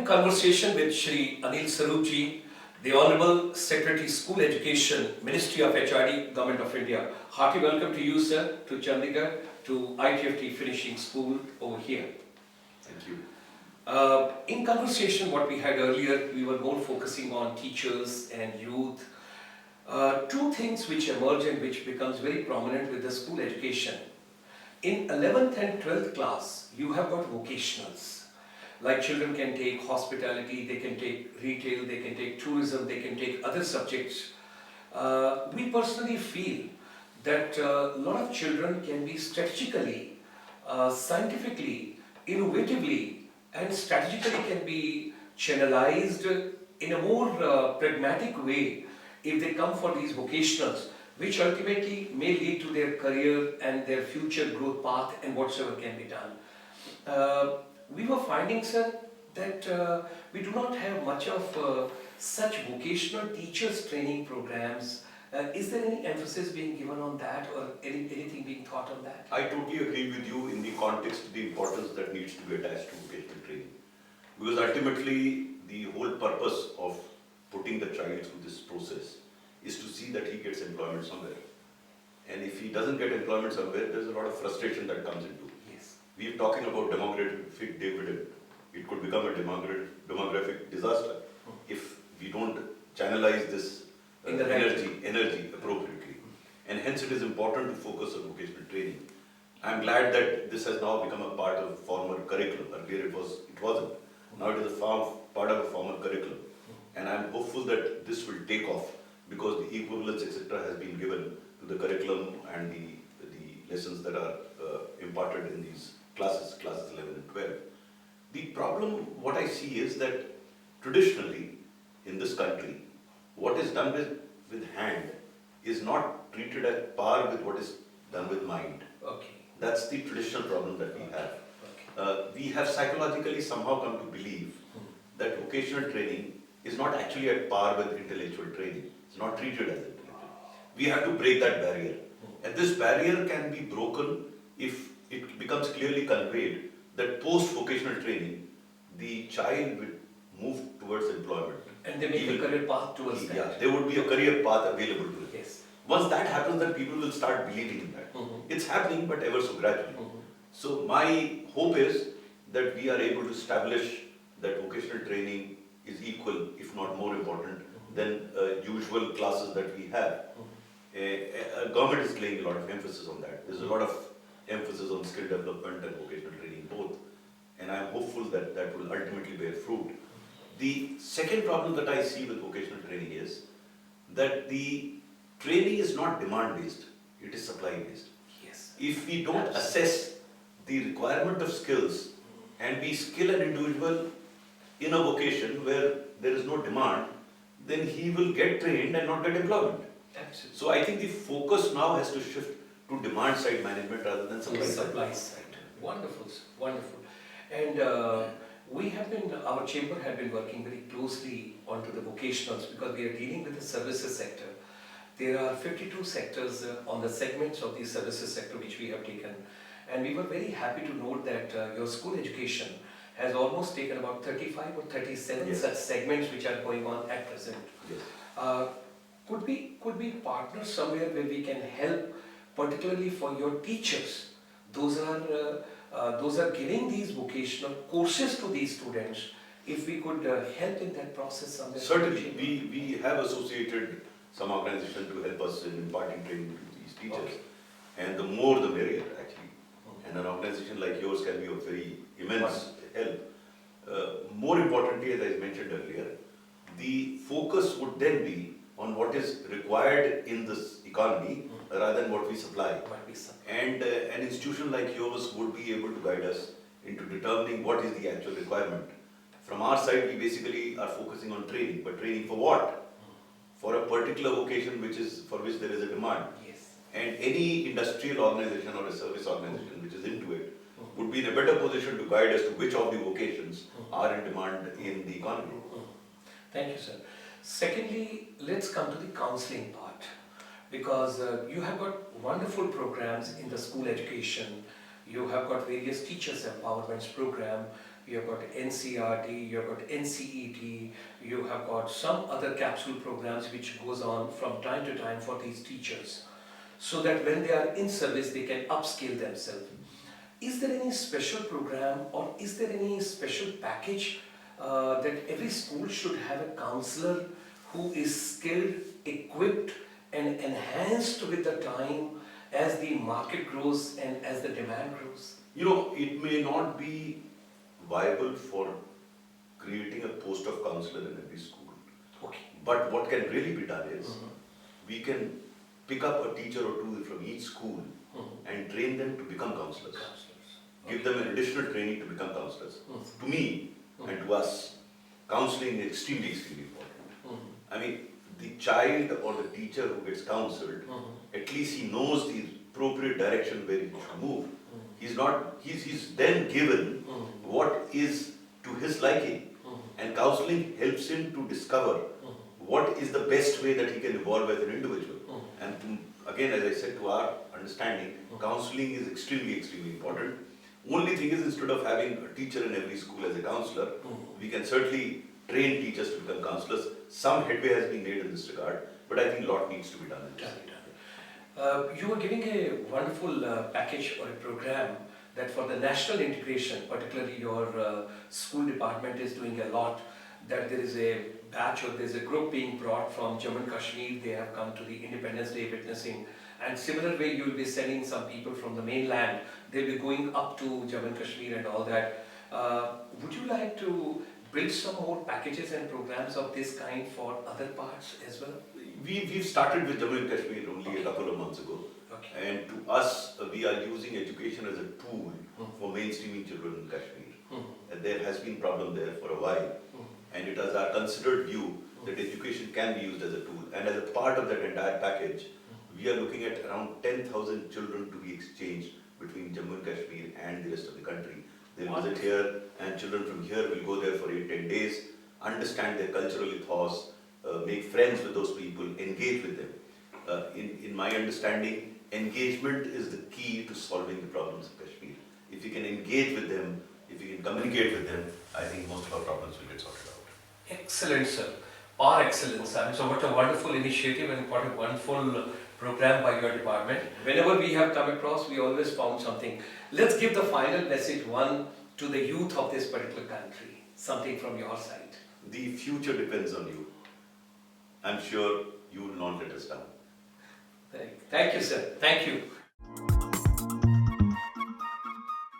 in conversation with Shri Anil Sarupji, the Honorable Secretary School Education, Ministry of HRD, Government of India. Hearty welcome to you, sir, to Chandigarh, to ITFT Finishing School over here. Thank you. In conversation, what we had earlier, we were more focusing on teachers and youth. Two things which emerge and which becomes very prominent with the school education. In 11th and 12th class, you have got vocationals. Like children can take hospitality, they can take retail, they can take tourism, they can take other subjects. We personally feel that a lot of children can be strategically, scientifically, innovatively and strategically can be channelized in a more pragmatic way if they come for these vocationals, which ultimately may lead to their career and their future growth path and whatsoever can be done. We were finding, sir, that we do not have much of such vocational teachers training programs. Is there any emphasis being given on that or anything being thought on that? I totally agree with you in the context of the importance that needs to be attached to vocational training. Because ultimately, the whole purpose of putting the child through this process is to see that he gets employment somewhere. And if he doesn't get employment somewhere, there's a lot of frustration that comes into. Yes. We're talking about demographic dividend. It could become a demographic disaster if we don't channelize this energy appropriately. And hence it is important to focus on vocational training. I'm glad that this has now become a part of formal curriculum. Earlier it wasn't. Now it is a part of a formal curriculum. And I'm hopeful that this will take off because the equivalence, etc. has been given to the curriculum and the lessons that are imparted in these classes 11 and 12. The problem, what I see is that traditionally in this country, what is done with hand is not treated at par with what is done with mind. Okay. That's the traditional problem that we have. Okay. We have psychologically somehow come to believe that vocational training is not actually at par with intellectual training. It's not treated as intellectual. We have to break that barrier. And this barrier can be broken if it becomes clearly conveyed that post-vocational training, the child will move towards employment. And they make a career path towards that. Yeah, there would be a career path available to them. Yes. Once that happens, then people will start believing in that. It's happening, but ever so gradually. So my hope is that we are able to establish that vocational training is equal, if not more important, than usual classes that we have. Government is laying a lot of emphasis on that. There's a lot of emphasis on skill development and vocational training both. And I'm hopeful that that will ultimately bear fruit. The second problem that I see with vocational training is that the training is not demand-based, it is supply-based. Yes. If we don't assess the requirement of skills and we skill an individual in a vocation where there is no demand, then he will get trained and not get employment. Absolutely. So I think the focus now has to shift to demand side management rather than supply side. Wonderful, sir. Wonderful. And our chamber have been working very closely onto the vocationals because we are dealing with the services sector. There are 52 sectors on the segments of the services sector which we have taken. And we were very happy to note that your school education has almost taken about 35 or 37 Yes. such segments which are going on at present. Yes. Could we partner somewhere where we can help, particularly for your teachers? Those are giving these vocational courses to these students. If we could help in that process somewhere. Certainly, we have associated some organization to help us in imparting training to these teachers. Okay. And the more the merrier actually. And an organization like yours can be of very immense help. More importantly, as I mentioned earlier, the focus would then be on what is required in this economy rather than what we supply. And an institution like yours would be able to guide us into determining what is the actual requirement. From our side, we basically are focusing on training, but training for what? For a particular vocation for which there is a demand. Yes. And any industrial organization or a service organization which is into it would be in a better position to guide us to which of the vocations are in demand in the economy. Thank you, sir. Secondly, let's come to the counseling part, because you have got wonderful programs in the school education. You have got various teachers empowerments program. you've got NCRT, you've got NCET, you have got some other capsule programs which goes on from time to time for these teachers, so that when they are in service they can upskill themselves. Is there any special program or is there any special package that every school should have a counselor who is skilled, equipped and enhanced with the time as the market grows and as the demand grows? You know, it may not be viable for creating a post of counselor in every school. Okay. But what can really be done is, we can pick up a teacher or two from each school and train them to become counselors. Give them an additional training to become counselors. To me and to us, counseling is extremely, extremely important. I mean, the child or the teacher who gets counseled, at least he knows the appropriate direction where he should move. He's then given what is to his liking, and counseling helps him to discover what is the best way that he can evolve as an individual. And again, as I said, to our understanding, counseling is extremely, extremely important. Only thing is, instead of having a teacher in every school as a counselor, we can certainly train teachers to become counselors. Some headway has been made in this regard, but I think a lot needs to be done in this. You were giving a wonderful package or a program that for the national integration, particularly your school department is doing a lot, that there is a batch or there is a group being brought from Jammu and Kashmir, they have come to the Independence Day witnessing, and similar way you will be sending some people from the mainland, they will be going up to Jammu and Kashmir and all that. Would you like to build some more packages and programs of this kind for other parts as well? We've started with Jammu and Kashmir only a couple of months ago. Okay. And to us, we are using education as a tool for mainstreaming children in Kashmir. And there has been problem there for a while. And it is our considered view that education can be used as a tool. And as a part of that entire package, we are looking at around 10,000 children to be exchanged between Jammu and Kashmir and the rest of the country. They'll visit here, and children from here will go there for 8-10 days, understand their cultural ethos, make friends with those people, engage with them. In my understanding, engagement is the key to solving the problems of Kashmir. If you can engage with them, if you can communicate with them, I think most of our problems will get sorted out. Excellent, sir. Par excellence. So what a wonderful initiative and what a wonderful program by your department. Whenever we have come across, we always found something. Let's give the final message one to the youth of this particular country. Something from your side. The future depends on you. I'm sure you will not let us down. Thank you, sir. Thank you.